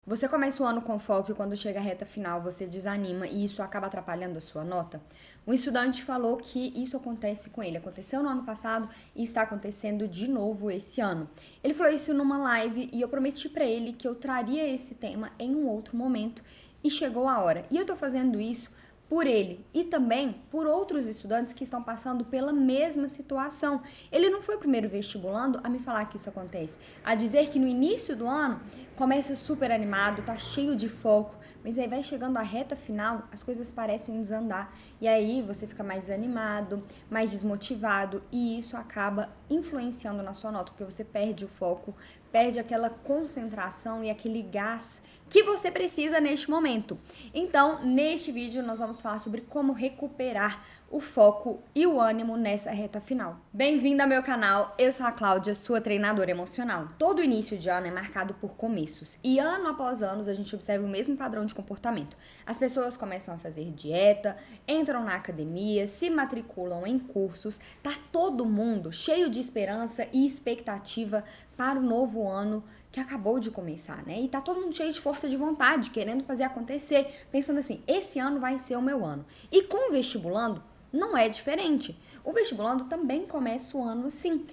Você começa o ano com foco e quando chega a reta final você desanima e isso acaba atrapalhando a sua nota? Um estudante falou que isso acontece com ele. Aconteceu no ano passado e está acontecendo de novo esse ano. Ele falou isso numa live e eu prometi pra ele que eu traria esse tema em um outro momento e chegou a hora. E eu tô fazendo isso por ele e também por outros estudantes que estão passando pela mesma situação. Ele não foi o primeiro vestibulando a me falar que isso acontece, a dizer que no início do ano começa super animado, tá cheio de foco, mas aí vai chegando a reta final, as coisas parecem desandar e aí você fica mais animado, mais desmotivado e isso acaba influenciando na sua nota, porque você perde o foco, perde aquela concentração e aquele gás que você precisa neste momento. Então, neste vídeo nós vamos falar sobre como recuperar o foco e o ânimo nessa reta final. Bem-vindo ao meu canal, eu sou a Cláudia, sua treinadora emocional. Todo início de ano é marcado por começos e ano após ano a gente observa o mesmo padrão de comportamento. As pessoas começam a fazer dieta, entram na academia, se matriculam em cursos, tá todo mundo cheio de esperança e expectativa para o novo ano que acabou de começar, né? E tá todo mundo cheio de força de vontade, querendo fazer acontecer, pensando assim, esse ano vai ser o meu ano. E com o vestibulando, não é diferente. O vestibulando também começa o ano assim.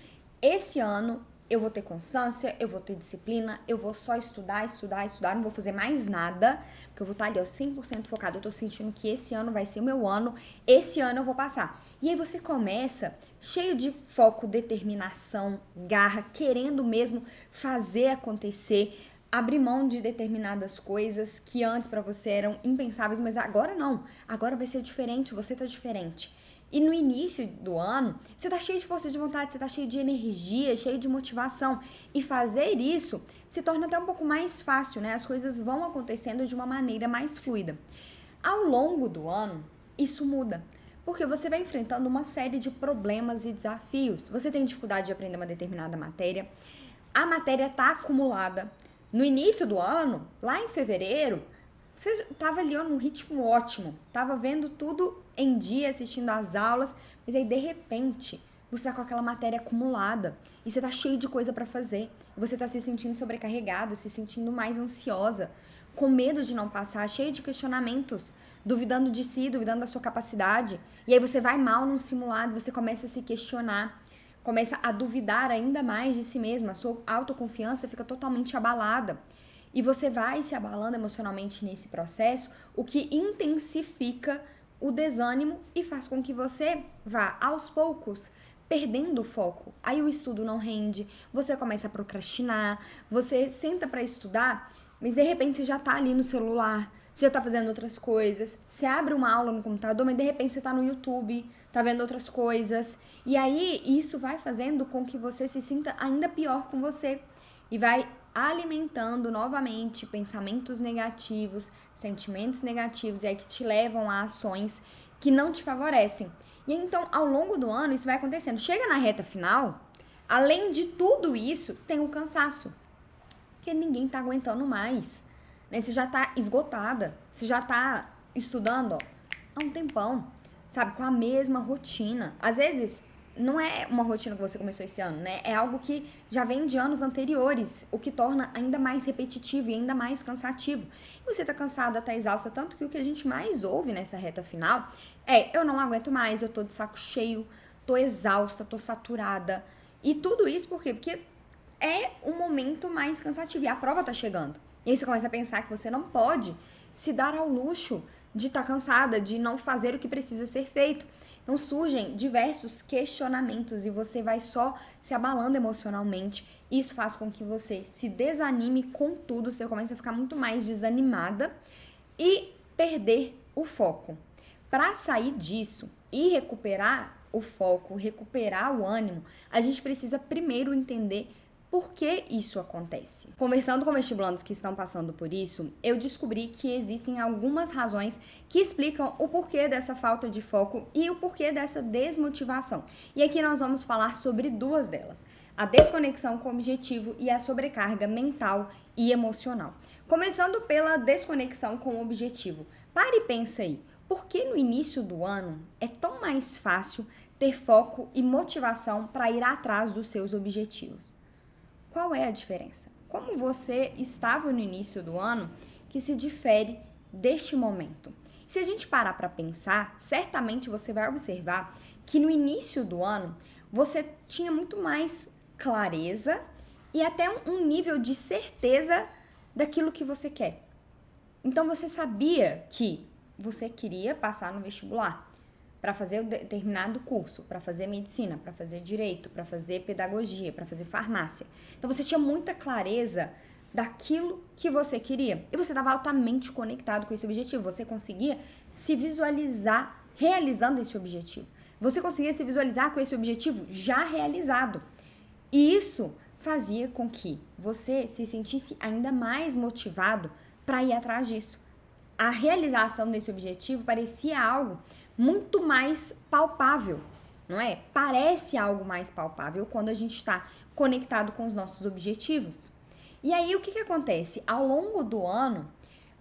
Esse ano eu vou ter constância, eu vou ter disciplina, eu vou só estudar, não vou fazer mais nada, porque eu vou estar ali, ó, 100% focada. Eu tô sentindo que esse ano vai ser o meu ano, esse ano eu vou passar. E aí você começa cheio de foco, determinação, garra, querendo mesmo fazer acontecer, abrir mão de determinadas coisas que antes pra você eram impensáveis, mas agora não. Agora vai ser diferente, você tá diferente. E no início do ano, você tá cheio de força de vontade, você tá cheio de energia, cheio de motivação. E fazer isso se torna até um pouco mais fácil, né? As coisas vão acontecendo de uma maneira mais fluida. Ao longo do ano, isso muda. Porque você vai enfrentando uma série de problemas e desafios. Você tem dificuldade de aprender uma determinada matéria, a matéria tá acumulada. No início do ano, lá em fevereiro, você estava ali num ritmo ótimo, estava vendo tudo em dia, assistindo às aulas, mas aí de repente você está com aquela matéria acumulada e você está cheio de coisa para fazer. Você está se sentindo sobrecarregada, se sentindo mais ansiosa, com medo de não passar, cheio de questionamentos, duvidando de si, duvidando da sua capacidade. E aí você vai mal num simulado, você começa a se questionar, começa a duvidar ainda mais de si mesma, a sua autoconfiança fica totalmente abalada. E você vai se abalando emocionalmente nesse processo, o que intensifica o desânimo e faz com que você vá, aos poucos, perdendo o foco. Aí o estudo não rende, você começa a procrastinar, você senta para estudar, mas de repente você já tá ali no celular, você já tá fazendo outras coisas, você abre uma aula no computador, mas de repente você tá no YouTube, tá vendo outras coisas. E aí isso vai fazendo com que você se sinta ainda pior com você e vai alimentando novamente pensamentos negativos, sentimentos negativos e aí que te levam a ações que não te favorecem. E então, ao longo do ano, isso vai acontecendo. Chega na reta final, além de tudo isso, tem o cansaço. Porque ninguém tá aguentando mais. Né? Você já tá esgotada, você já tá estudando, ó, há um tempão, sabe? Com a mesma rotina. Às vezes, não é uma rotina que você começou esse ano, né? É algo que já vem de anos anteriores, o que torna ainda mais repetitivo e ainda mais cansativo. E você tá cansada, tá exausta, tanto que o que a gente mais ouve nessa reta final é: eu não aguento mais, eu tô de saco cheio, tô exausta, tô saturada. E tudo isso por quê? Porque é um momento mais cansativo e a prova tá chegando. E aí você começa a pensar que você não pode se dar ao luxo de estar cansada, de não fazer o que precisa ser feito. Então surgem diversos questionamentos e você vai só se abalando emocionalmente. Isso faz com que você se desanime com tudo, você começa a ficar muito mais desanimada e perder o foco. Para sair disso e recuperar o foco, recuperar o ânimo, a gente precisa primeiro entender por que isso acontece? Conversando com vestibulandos que estão passando por isso, eu descobri que existem algumas razões que explicam o porquê dessa falta de foco e o porquê dessa desmotivação. E aqui nós vamos falar sobre duas delas: a desconexão com o objetivo e a sobrecarga mental e emocional. Começando pela desconexão com o objetivo. Pare e pensa aí, por que no início do ano é tão mais fácil ter foco e motivação para ir atrás dos seus objetivos? Qual é a diferença? como você estava no início do ano que se difere deste momento. Se a gente parar para pensar, certamente você vai observar que no início do ano você tinha muito mais clareza e até um nível de certeza daquilo que você quer. Então você sabia que você queria passar no vestibular para fazer um determinado curso, para fazer medicina, para fazer direito, para fazer pedagogia, para fazer farmácia. Então você tinha muita clareza daquilo que você queria e você estava altamente conectado com esse objetivo. Você conseguia se visualizar realizando esse objetivo. Você conseguia se visualizar com esse objetivo já realizado. E isso fazia com que você se sentisse ainda mais motivado para ir atrás disso. A realização desse objetivo parecia algo muito mais palpável, não é? Parece algo mais palpável quando a gente está conectado com os nossos objetivos. E aí, o que acontece? Ao longo do ano,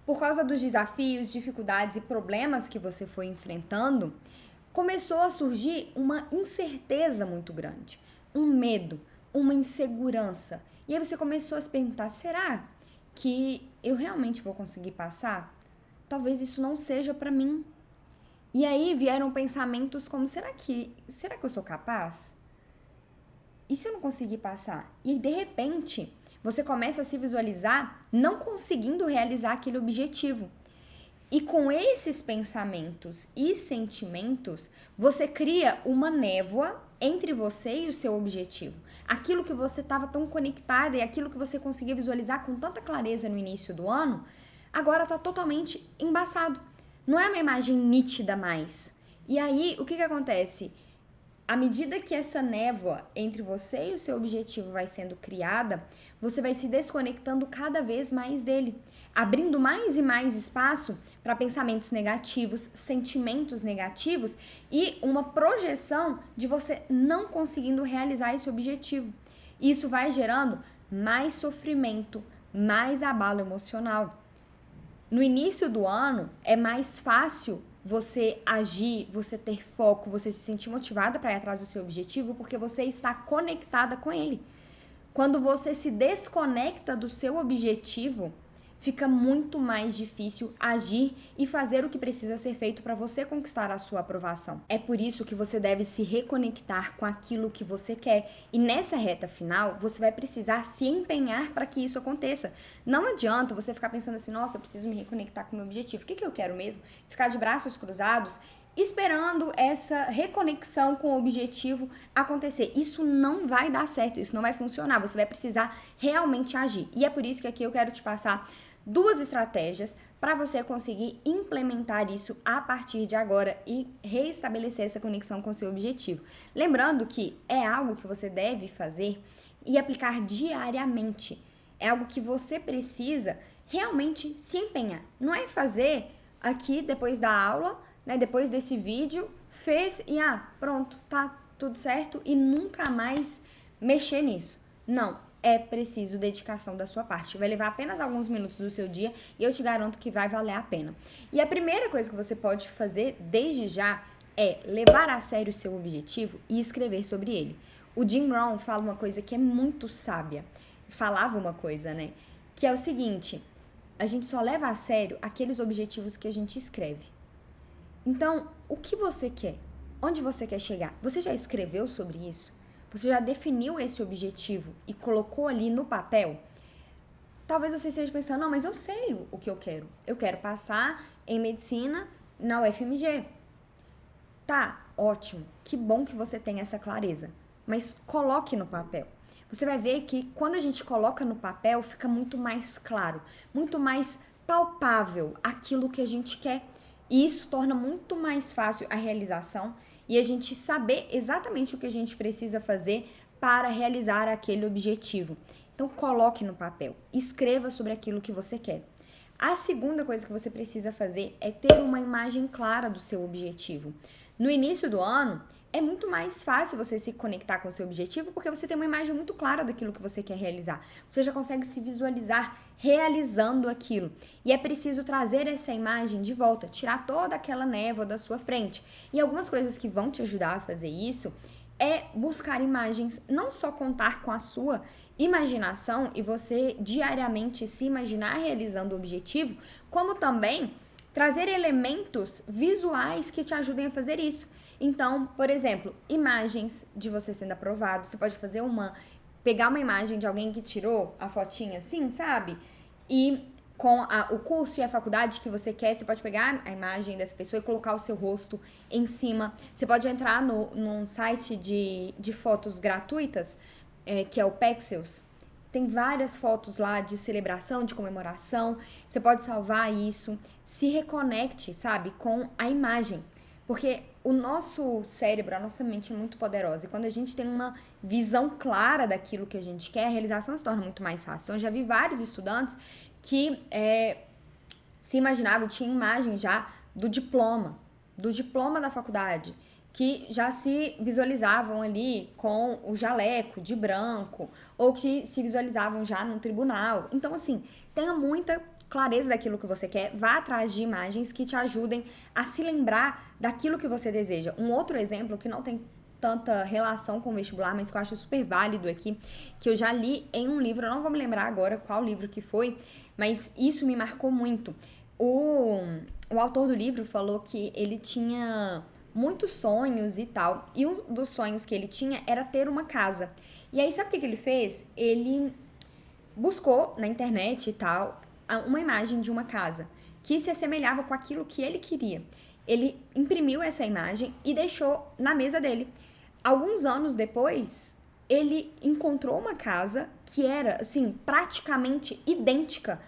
por causa dos desafios, dificuldades e problemas que você foi enfrentando, começou a surgir uma incerteza muito grande, um medo, uma insegurança. E aí você começou a se perguntar, será que eu realmente vou conseguir passar? Talvez isso não seja para mim. E aí vieram pensamentos como, será que eu sou capaz? E se eu não conseguir passar? E de repente, você começa a se visualizar não conseguindo realizar aquele objetivo. E com esses pensamentos e sentimentos, você cria uma névoa entre você e o seu objetivo. Aquilo que você estava tão conectada e aquilo que você conseguia visualizar com tanta clareza no início do ano, agora está totalmente embaçado. Não é uma imagem nítida mais. E aí, o que acontece? À medida que essa névoa entre você e o seu objetivo vai sendo criada, você vai se desconectando cada vez mais dele, abrindo mais e mais espaço para pensamentos negativos, sentimentos negativos e uma projeção de você não conseguindo realizar esse objetivo. Isso vai gerando mais sofrimento, mais abalo emocional. No início do ano, é mais fácil você agir, você ter foco, você se sentir motivada para ir atrás do seu objetivo, porque você está conectada com ele. Quando você se desconecta do seu objetivo, fica muito mais difícil agir e fazer o que precisa ser feito para você conquistar a sua aprovação. É por isso que você deve se reconectar com aquilo que você quer. E nessa reta final, você vai precisar se empenhar para que isso aconteça. Não adianta você ficar pensando assim, nossa, eu preciso me reconectar com o meu objetivo. O que eu quero mesmo? Ficar de braços cruzados, esperando essa reconexão com o objetivo acontecer. Isso não vai dar certo, isso não vai funcionar. Você vai precisar realmente agir. E é por isso que aqui eu quero te passar 2 estratégias para você conseguir implementar isso a partir de agora e reestabelecer essa conexão com o seu objetivo. Lembrando que é algo que você deve fazer e aplicar diariamente. É algo que você precisa realmente se empenhar. Não é fazer aqui depois da aula, né, depois desse vídeo, fez e pronto, tá tudo certo e nunca mais mexer nisso. Não. É preciso dedicação da sua parte. Vai levar apenas alguns minutos do seu dia e eu te garanto que vai valer a pena. E a primeira coisa que você pode fazer desde já é levar a sério o seu objetivo e escrever sobre ele. O Jim Rohn fala uma coisa que é muito sábia. Falava uma coisa, né? Que é o seguinte, a gente só leva a sério aqueles objetivos que a gente escreve. Então, o que você quer? Onde você quer chegar? Você já escreveu sobre isso? Você já definiu esse objetivo e colocou ali no papel? Talvez você esteja pensando, não, mas eu sei o que eu quero. Eu quero passar em medicina na UFMG. Tá, ótimo. Que bom que você tem essa clareza. Mas coloque no papel. Você vai ver que quando a gente coloca no papel, fica muito mais claro, muito mais palpável aquilo que a gente quer. E isso torna muito mais fácil a realização e a gente saber exatamente o que a gente precisa fazer para realizar aquele objetivo. Então, coloque no papel, escreva sobre aquilo que você quer. A segunda coisa que você precisa fazer é ter uma imagem clara do seu objetivo. No início do ano, é muito mais fácil você se conectar com o seu objetivo porque você tem uma imagem muito clara daquilo que você quer realizar. Você já consegue se visualizar realizando aquilo. E é preciso trazer essa imagem de volta, tirar toda aquela névoa da sua frente. E algumas coisas que vão te ajudar a fazer isso é buscar imagens, não só contar com a sua imaginação e você diariamente se imaginar realizando o objetivo, como também trazer elementos visuais que te ajudem a fazer isso. Então, por exemplo, imagens de você sendo aprovado, você pode fazer pegar uma imagem de alguém que tirou a fotinha assim, sabe? E com o curso e a faculdade que você quer, você pode pegar a imagem dessa pessoa e colocar o seu rosto em cima. Você pode entrar num site de fotos gratuitas, que é o Pexels. Tem várias fotos lá de celebração, de comemoração. Você pode salvar isso. Se reconecte, sabe, com a imagem. Porque o nosso cérebro, a nossa mente é muito poderosa. E quando a gente tem uma visão clara daquilo que a gente quer, a realização se torna muito mais fácil. Então, eu já vi vários estudantes que se imaginavam, tinha imagem já do diploma da faculdade, que já se visualizavam ali com o jaleco de branco, ou que se visualizavam já num tribunal. Então, assim, tenha muita clareza daquilo que você quer, vá atrás de imagens que te ajudem a se lembrar daquilo que você deseja. Um outro exemplo que não tem tanta relação com o vestibular, mas que eu acho super válido aqui, que eu já li em um livro, eu não vou me lembrar agora qual livro que foi, mas isso me marcou muito. O autor do livro falou que ele tinha muitos sonhos e tal, e um dos sonhos que ele tinha era ter uma casa. E aí, sabe o que ele fez? Ele buscou na internet e tal uma imagem de uma casa que se assemelhava com aquilo que ele queria. Ele imprimiu essa imagem e deixou na mesa dele. Alguns anos depois, ele encontrou uma casa que era, assim, praticamente idêntica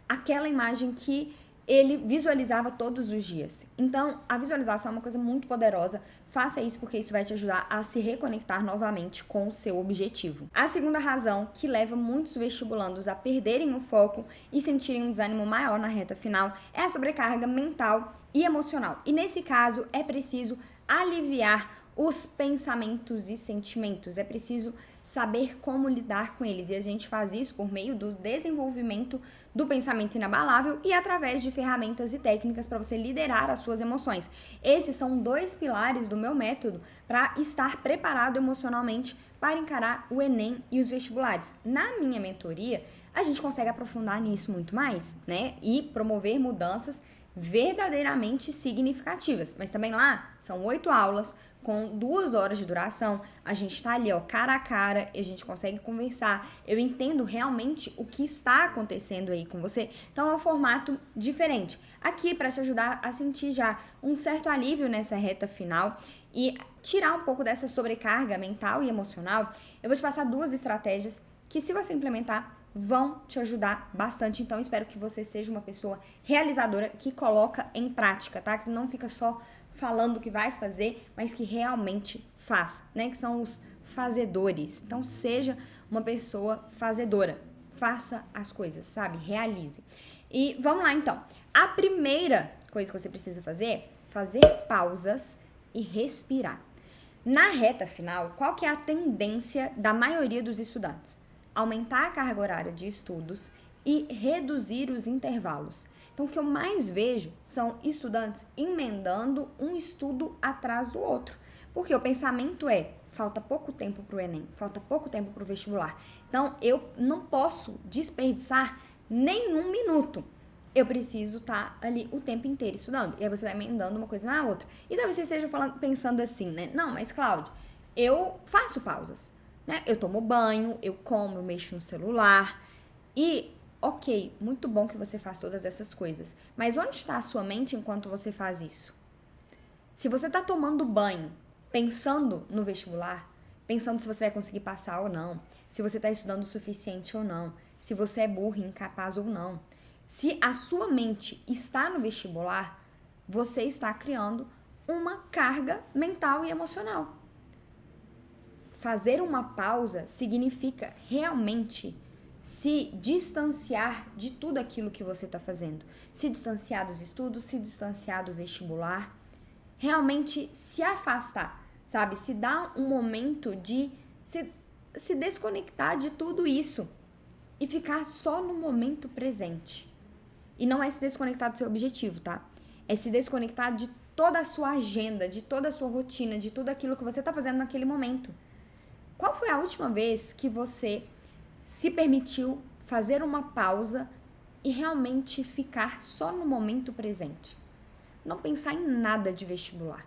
àquela imagem que ele visualizava todos os dias. Então, a visualização é uma coisa muito poderosa. Faça isso porque isso vai te ajudar a se reconectar novamente com o seu objetivo. A segunda razão que leva muitos vestibulandos a perderem o foco e sentirem um desânimo maior na reta final é a sobrecarga mental e emocional. E nesse caso, é preciso aliviar os pensamentos e sentimentos. É preciso saber como lidar com eles. E a gente faz isso por meio do desenvolvimento do pensamento inabalável e através de ferramentas e técnicas para você liderar as suas emoções. Esses são 2 pilares do meu método para estar preparado emocionalmente para encarar o Enem e os vestibulares. Na minha mentoria, a gente consegue aprofundar nisso muito mais, né? E promover mudanças verdadeiramente significativas. Mas também lá são 8 aulas com 2 horas de duração, a gente tá ali, ó, cara a cara, e a gente consegue conversar, eu entendo realmente o que está acontecendo aí com você, então é um formato diferente. Aqui para te ajudar a sentir já um certo alívio nessa reta final e tirar um pouco dessa sobrecarga mental e emocional, eu vou te passar 2 estratégias que, se você implementar, vão te ajudar bastante. Então, espero que você seja uma pessoa realizadora que coloca em prática, tá? Que não fica só falando que vai fazer, mas que realmente faz, né? Que são os fazedores. Então, seja uma pessoa fazedora. Faça as coisas, sabe? Realize. E vamos lá, então. A primeira coisa que você precisa fazer pausas e respirar. Na reta final, qual que é a tendência da maioria dos estudantes? Aumentar a carga horária de estudos e reduzir os intervalos. Então, o que eu mais vejo são estudantes emendando um estudo atrás do outro. Porque o pensamento falta pouco tempo para o Enem, falta pouco tempo para o vestibular. Então, eu não posso desperdiçar nenhum minuto. Eu preciso estar ali o tempo inteiro estudando. E aí você vai emendando uma coisa na outra. E talvez você esteja pensando assim, né? Não, mas Cláudia, eu faço pausas, né? Eu tomo banho, eu como, eu mexo no celular. E, ok, muito bom que você faz todas essas coisas. Mas onde está a sua mente enquanto você faz isso? Se você está tomando banho, pensando no vestibular, pensando se você vai conseguir passar ou não, se você está estudando o suficiente ou não, se você é burro, incapaz ou não, se a sua mente está no vestibular, você está criando uma carga mental e emocional. Fazer uma pausa significa realmente se distanciar de tudo aquilo que você está fazendo. Se distanciar dos estudos, se distanciar do vestibular. Realmente se afastar, sabe? Se dar um momento de se desconectar de tudo isso e ficar só no momento presente. E não é se desconectar do seu objetivo, tá? É se desconectar de toda a sua agenda, de toda a sua rotina, de tudo aquilo que você está fazendo naquele momento. Qual foi a última vez que você se permitiu fazer uma pausa e realmente ficar só no momento presente? Não pensar em nada de vestibular.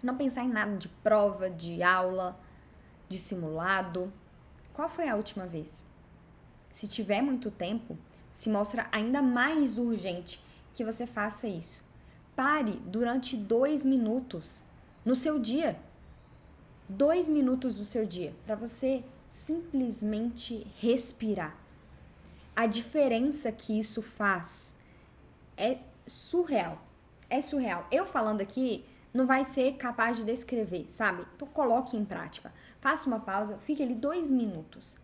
Não pensar em nada de prova, de aula, de simulado. Qual foi a última vez? Se tiver muito tempo, se mostra ainda mais urgente que você faça isso. Pare durante 2 minutos no seu dia. 2 minutos do seu dia para você simplesmente respirar. A diferença que isso faz é surreal. É surreal. Eu falando aqui não vai ser capaz de descrever, sabe? Então coloque em prática. Faça uma pausa, fique ali 2 minutos,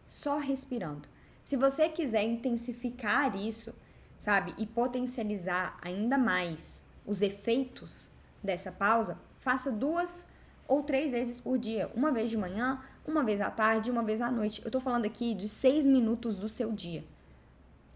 só respirando. Se você quiser intensificar isso, sabe? E potencializar ainda mais os efeitos dessa pausa, faça 2 ou 3 vezes por dia. Uma vez de manhã, uma vez à tarde, uma vez à noite. Eu tô falando aqui de 6 minutos do seu dia.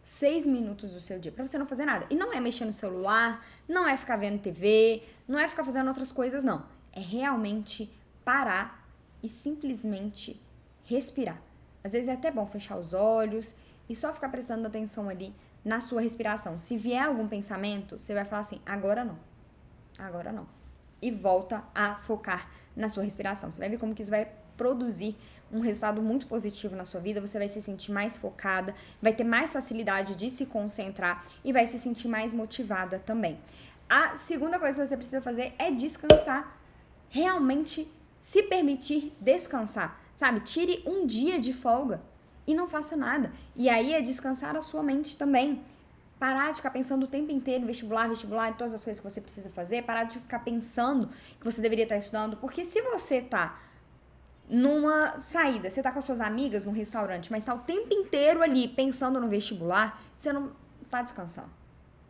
6 minutos do seu dia, pra você não fazer nada. E não é mexer no celular, não é ficar vendo TV, não é ficar fazendo outras coisas, não. É realmente parar e simplesmente respirar. Às vezes é até bom fechar os olhos e só ficar prestando atenção ali na sua respiração. Se vier algum pensamento, você vai falar assim, agora não. Agora não. E volta a focar na sua respiração. Você vai ver como que isso vai produzir um resultado muito positivo na sua vida, você vai se sentir mais focada, vai ter mais facilidade de se concentrar e vai se sentir mais motivada também. A segunda coisa que você precisa fazer é descansar. Realmente se permitir descansar, sabe? Tire um dia de folga e não faça nada. E aí é descansar a sua mente também. Parar de ficar pensando o tempo inteiro em vestibular, em todas as coisas que você precisa fazer. Parar de ficar pensando que você deveria estar estudando. Porque se você tá numa saída, você tá com as suas amigas num restaurante, mas tá o tempo inteiro ali pensando no vestibular, você não tá descansando.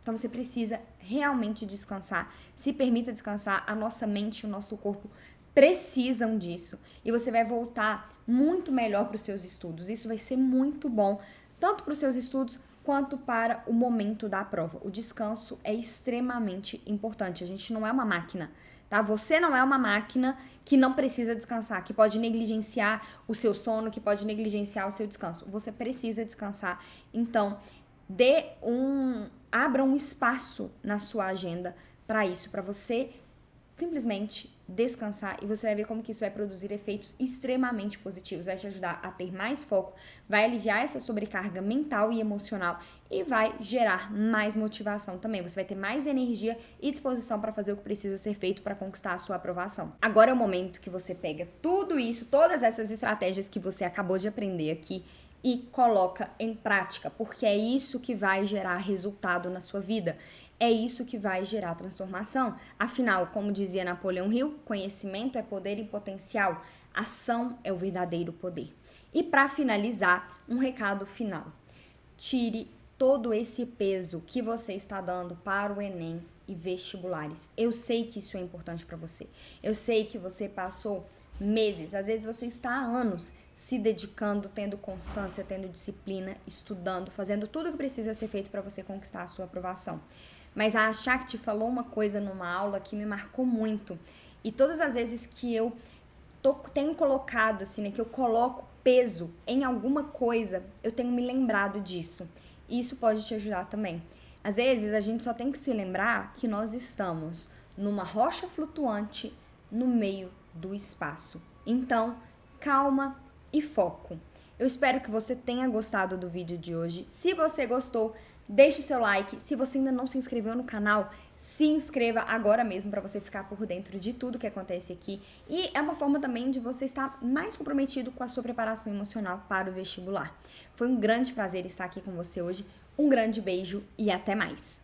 Então você precisa realmente descansar. Se permita descansar. A nossa mente e o nosso corpo precisam disso. E você vai voltar muito melhor para os seus estudos. Isso vai ser muito bom, tanto para os seus estudos quanto para o momento da prova. O descanso é extremamente importante. A gente não é uma máquina, tá? Você não é uma máquina que não precisa descansar, que pode negligenciar o seu sono, que pode negligenciar o seu descanso. Você precisa descansar. Então, abra um espaço na sua agenda para isso, para você simplesmente descansar, e você vai ver como que isso vai produzir efeitos extremamente positivos, vai te ajudar a ter mais foco, vai aliviar essa sobrecarga mental e emocional e vai gerar mais motivação também. Você vai ter mais energia e disposição para fazer o que precisa ser feito para conquistar a sua aprovação. Agora é o momento que você pega tudo isso, todas essas estratégias que você acabou de aprender aqui e coloca em prática, porque é isso que vai gerar resultado na sua vida. É isso que vai gerar transformação. Afinal, como dizia Napoleão Hill, conhecimento é poder e potencial. Ação é o verdadeiro poder. E para finalizar, um recado final. Tire todo esse peso que você está dando para o Enem e vestibulares. Eu sei que isso é importante para você. Eu sei que você passou meses, às vezes você está há anos se dedicando, tendo constância, tendo disciplina, estudando, fazendo tudo o que precisa ser feito para você conquistar a sua aprovação. Mas a Shakti falou uma coisa numa aula que me marcou muito. E todas as vezes que eu tenho colocado, assim, né, que eu coloco peso em alguma coisa, eu tenho me lembrado disso. E isso pode te ajudar também. Às vezes, a gente só tem que se lembrar que nós estamos numa rocha flutuante no meio do espaço. Então, calma e foco. Eu espero que você tenha gostado do vídeo de hoje. Se você gostou, deixe o seu like. Se você ainda não se inscreveu no canal, se inscreva agora mesmo para você ficar por dentro de tudo que acontece aqui. E é uma forma também de você estar mais comprometido com a sua preparação emocional para o vestibular. Foi um grande prazer estar aqui com você hoje. Um grande beijo e até mais!